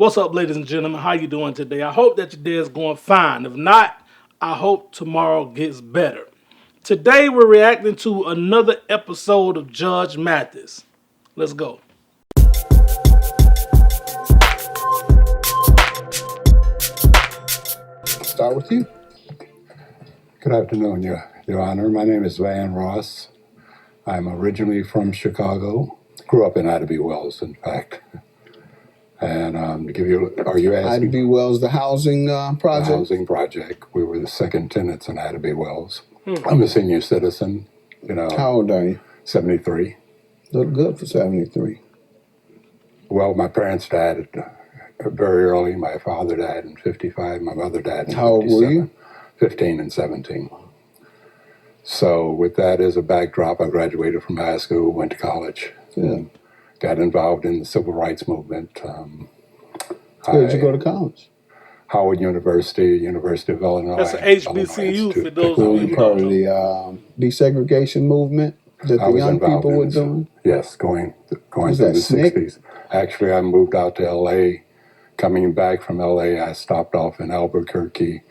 What's up, ladies and gentlemen? How you doing today? I hope that your day is going fine. If not, I hope tomorrow gets better. Today we're reacting to another episode of Judge Mathis. Let's go. Start with you. Good afternoon, Your Honor. My name is Van Ross. I'm originally from Chicago. Grew up in Ida B. Wells, in fact. And to give you, are you asking? Ida B. Wells, the housing project? The housing project. We were the second tenants in Ida B. Wells. I'm a senior citizen, How old are you? 73. Look good for 73. Well, my parents died very early. My father died in 55. My mother died in 57. How old were you? 15 and 17. So with that as a backdrop, I graduated from high school, went to college. Yeah. Got involved in the civil rights movement. Where did you go to college? Howard University, University of Illinois. That's an HBCU for those Were of you you who part don't of know. the desegregation movement that I the was young involved people in were this. doing? Yes, going Was through that the SNCC? 60s. Actually, I moved out to L.A. Coming back from L.A., I stopped off in Albuquerque.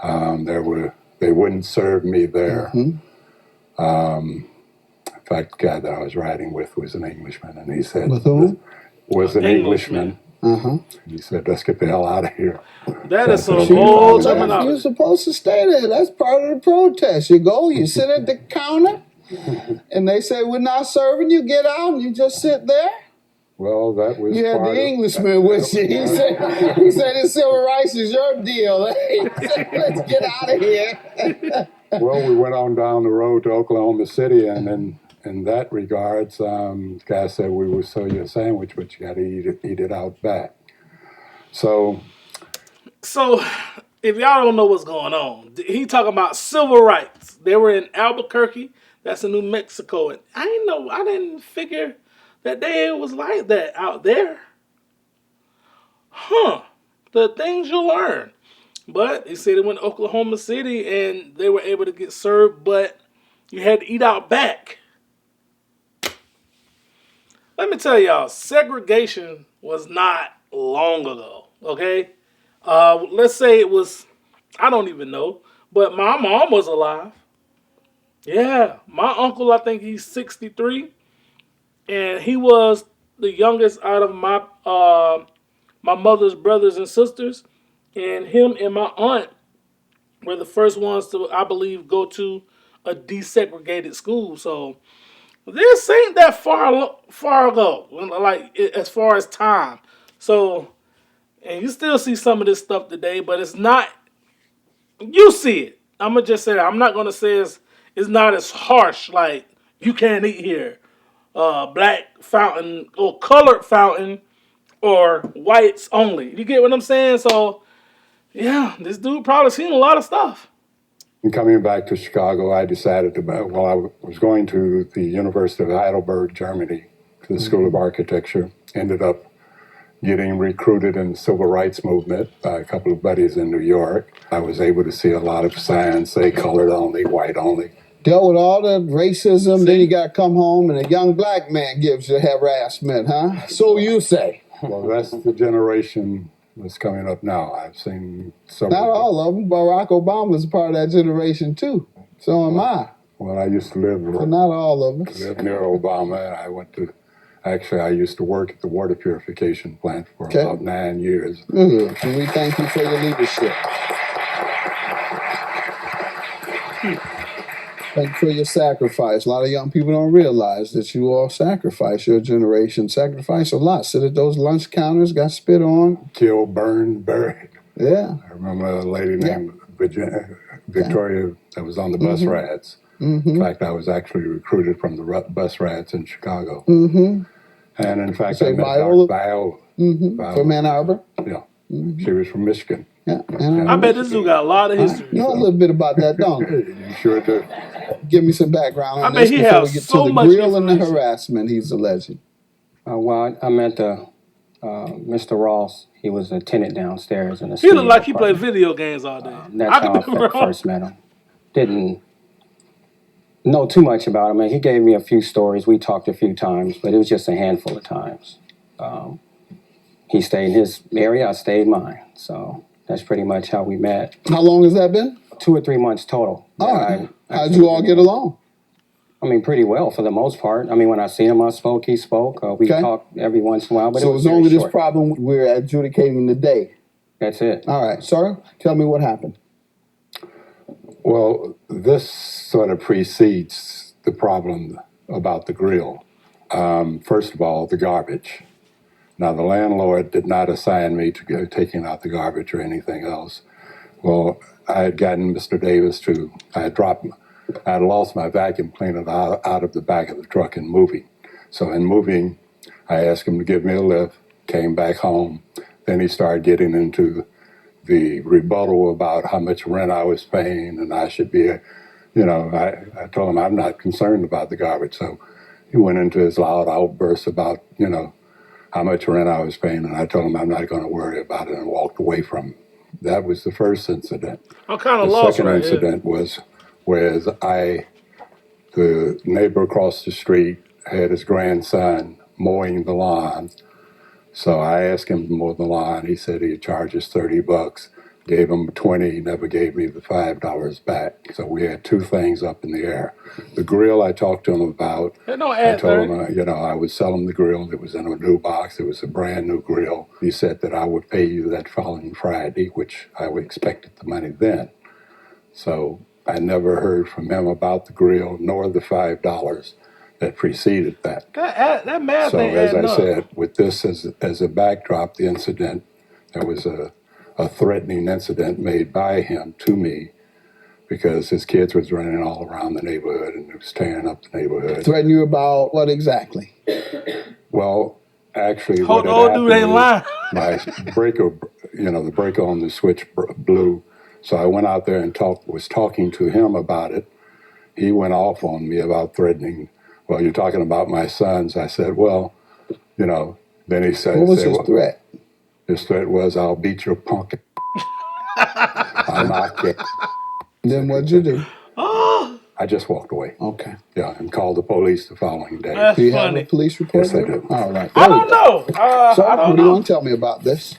They wouldn't serve me there. In fact, the guy that I was riding with was an Englishman, and he said, With whom? Was an Englishman. He said, let's get the hell out of here. That is some So old you're terminology. You're supposed to stay there. That's part of the protest. You go, you sit at the counter, and they say, we're not serving you, get out, and you just sit there. Well, that was You had part the of- Englishman with you. He said this civil rights is your deal. He said, let's get out of here. Well, we went on down the road to Oklahoma City, and in that regards, the guy said, we will sell you a sandwich, but you got to eat it out back. So, If y'all don't know what's going on, he talking about civil rights. They were in Albuquerque. That's in New Mexico. And I didn't figure that they was like that out there. The things you learn. But they said they went to Oklahoma City and they were able to get served, but you had to eat out back. Let me tell y'all, segregation was not long ago, okay? Let's say it was, I don't even know, but my mom was alive. Yeah, my uncle, I think he's 63, and he was the youngest out of my mother's brothers and sisters, and him and my aunt were the first ones to, I believe, go to a desegregated school. So this ain't that far ago, like as far as time. So, and you still see some of this stuff today, but it's not. You see it. I'm gonna just say that. I'm not gonna say it's not as harsh. Like you can't eat here, black fountain or colored fountain or whites only. You get what I'm saying? So, yeah, this dude probably seen a lot of stuff. and coming back to Chicago, I decided I was going to the University of Heidelberg, Germany, to the School of Architecture. Ended up getting recruited in the civil rights movement by a couple of buddies in New York. I was able to see a lot of signs say colored only, white only. Dealt with all the racism, then you got to come home and a young black man gives you harassment, huh? So you say. Well, that's the generation that's coming up now. I've seen several. Not all of them. Barack Obama's a part of that generation too. So am I. Well, I used to live But not all of us. near Obama. I used to work at the water purification plant for Okay. about 9 years. Good. And we thank you for your leadership. Thank you for your sacrifice. A lot of young people don't realize that you all sacrifice. Your generation sacrifice a lot. Sit at those lunch counters, got spit on. Killed, burned, buried. Yeah. I remember a lady named Victoria that was on the bus rats. In fact, I was actually recruited from the bus rats in Chicago. And in fact, Say I met Viola? Viola. From Ann Arbor. Yeah. She was from Michigan. Yeah. I bet this dude got a lot of history. Know a little bit about that, don't you? You sure do. Give me some background on I bet this he before has we get so to the much grill and the information. harassment he's alleging. Well, I met Mr. Ross. He was a tenant downstairs in the He studio looked like he played apartment. video games all day. That's I how could be I wrong. first met him. Didn't know too much about him. He gave me a few stories. We talked a few times, but it was just a handful of times. He stayed his area, I stayed mine. So that's pretty much how we met. How long has that been? 2 or 3 months total. All right. How'd you all get along? I mean, pretty well for the most part. I mean, when I seen him, I spoke, he spoke. We talked every once in a while, but So it was it's only very this problem we're adjudicating today. That's it. All right, sir, tell me what happened. Well, this sort of precedes the problem about the grill. First of all, the garbage. Now, the landlord did not assign me to go taking out the garbage or anything else. Well, I had gotten Mr. Davis I had lost my vacuum cleaner out of the back of the truck in moving. So in moving, I asked him to give me a lift, came back home. Then he started getting into the rebuttal about how much rent I was paying and I should be, I told him I'm not concerned about the garbage. So he went into his loud outburst about, how much rent I was paying, and I told him I'm not going to worry about it and walked away from him. That was the first incident. I'm kind of The lost second right here. incident was whereas the neighbor across the street had his grandson mowing the lawn. So I asked him to mow the lawn. He said he'd charge us $30. Gave him 20. He never gave me the $5 back. So we had two things up in the air. The grill I talked to him about. Hey, don't I add told 30. him, I would sell him the grill. It was in a new box. It was a brand new grill. He said that I would pay you that following Friday, which I would expected the money then. So I never heard from him about the grill nor the $5 that preceded that. That math So ain't as adding I up. said, with this as a backdrop, the incident, there was a threatening incident made by him to me because his kids was running all around the neighborhood and it was tearing up the neighborhood. Threaten you about what exactly? Well, actually, Hold what the had old dude ain't lying. happened is my breaker, the breaker on the switch blew. So I went out there and was talking to him about it. He went off on me about threatening. Well, you're talking about my sons. I said, well, then he said, What was his threat? His threat was, I'll beat your punk. I'll knock you. Then what'd you do? Oh, I just walked away. Okay. Yeah, and called the police the following day. that's Do you have funny. a police report? Yes, I there? do. All right. I there we don't go. know. So, I don't what do you know. want to tell me about this?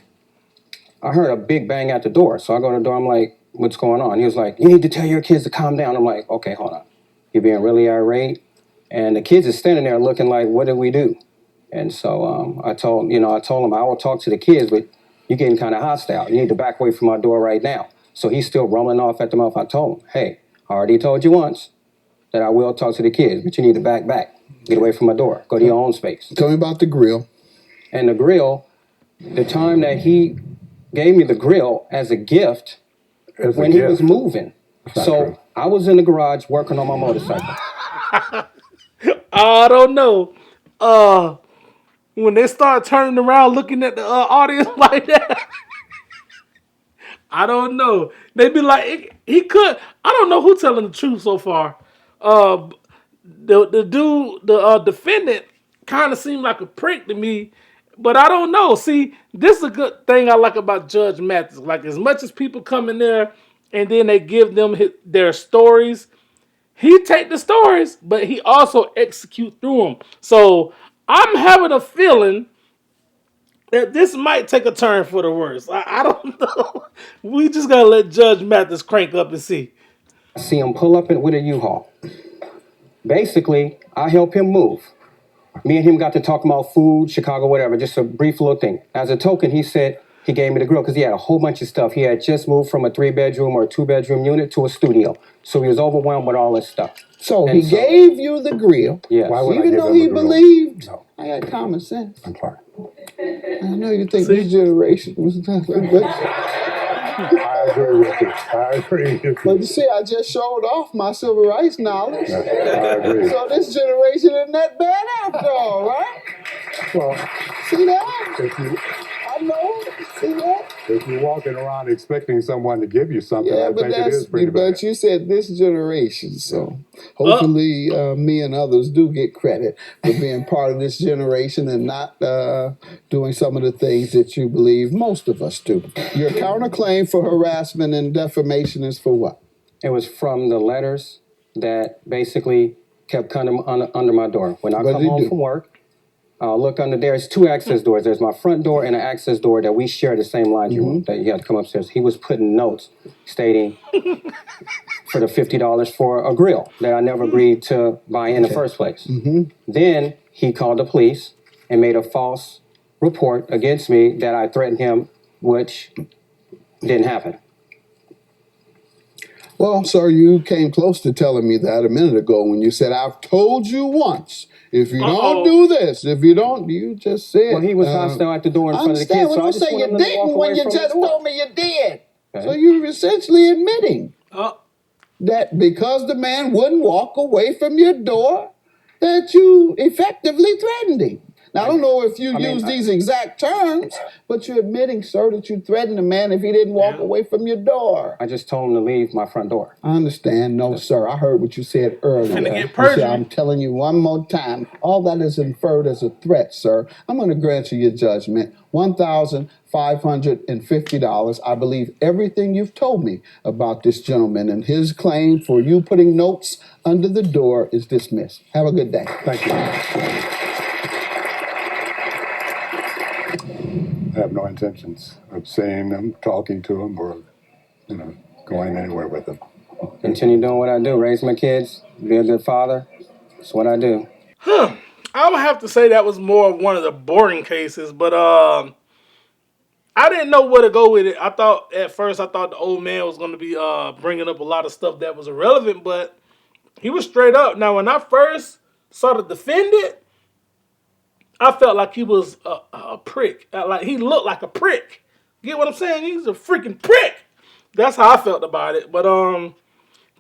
I heard a big bang at the door. So I go to the door, I'm like, what's going on? He was like, you need to tell your kids to calm down. I'm like, okay, hold on. You're being really irate. And the kids are standing there looking like, what did we do? And so I told him I will talk to the kids, but you're getting kind of hostile. You need to back away from my door right now. So he's still rumbling off at the mouth. I told him, hey, I already told you once that I will talk to the kids, but you need to back. Get away from my door. Go to your own space. Tell me about the grill. And the grill, the time that he gave me the grill as a gift when he was moving. So true. I was in the garage working on my motorcycle. I don't know. When they start turning around looking at the audience like that, I don't know. They be like, he could. I don't know who telling the truth so far. The dude, the defendant, kind of seemed like a prick to me, but I don't know. See, this is a good thing I like about Judge Mathis. Like, as much as people come in there and then they give them their stories, he take the stories, but he also execute through them. So I'm having a feeling that this might take a turn for the worse. I don't know. We just gotta let Judge Mathis crank up and see. I see him pull up with a U-Haul. Basically, I help him move. Me and him got to talk about food, Chicago, whatever, just a brief little thing. As a token, he said he gave me the grill because he had a whole bunch of stuff. He had just moved from a 3-bedroom or a 2-bedroom unit to a studio. So he was overwhelmed with all this stuff. So he gave you the grill. Yes. Why would I Even give though him he a grill? believed. No. I had common sense. I'm sorry. I know you think this generation was but I agree with you. I agree with you. you see, I just showed off my civil rights knowledge. I agree. So this generation isn't that bad after all, right? Well, See that? if you I know. See that? if you're walking around expecting someone to give you something, Yeah, I but think it is pretty bad. but you said this generation, so hopefully me and others do get credit for being part of this generation and not doing some of the things that you believe most of us do. Your counterclaim for harassment and defamation is for what? It was from the letters that basically kept coming under my door. When I What come did he home do? from work, Look under there. There's two access doors. There's my front door and an access door that we share the same laundry room that you have to come upstairs. He was putting notes stating for the $50 for a grill that I never agreed to buy in the first place. Then he called the police and made a false report against me that I threatened him, which didn't happen. Well, sir, you came close to telling me that a minute ago when you said, I've told you once, if you don't do this, if you don't, you just said. Well, he was hostile at the door in front of the kids. I understand. Well, don't say you didn't when you just told me you did. Okay. So you're essentially admitting that because the man wouldn't walk away from your door, that you effectively threatened him. Now, I don't know if you use these exact terms, but you're admitting, sir, that you threatened the man if he didn't walk away from your door. I just told him to leave my front door. I understand. No, sir. I heard what you said earlier. You see, I'm telling you one more time. All that is inferred as a threat, sir. I'm going to grant you your judgment. $1,550. I believe everything you've told me about this gentleman, and his claim for you putting notes under the door is dismissed. Have a good day. Thank you. I have no intentions of seeing them, talking to them, or, going anywhere with them. Continue doing what I do, raise my kids, be a good father. That's what I do. I would have to say that was more one of the boring cases, but I didn't know where to go with it. At first I thought the old man was going to be bringing up a lot of stuff that was irrelevant, but he was straight up. Now, when I first saw the defendant, I felt like he was a prick. Like he looked like a prick. Get what I'm saying? He's a freaking prick. That's how I felt about it. But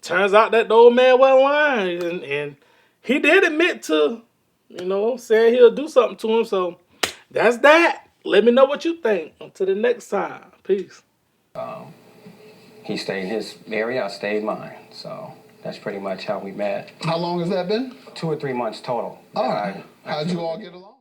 turns out that the old man wasn't lying, and he did admit to, saying he'll do something to him. So that's that. Let me know what you think. Until the next time. Peace. He stayed in his area, I stayed mine. So that's pretty much how we met. How long has that been? 2 or 3 months total. All right. How'd you all get along?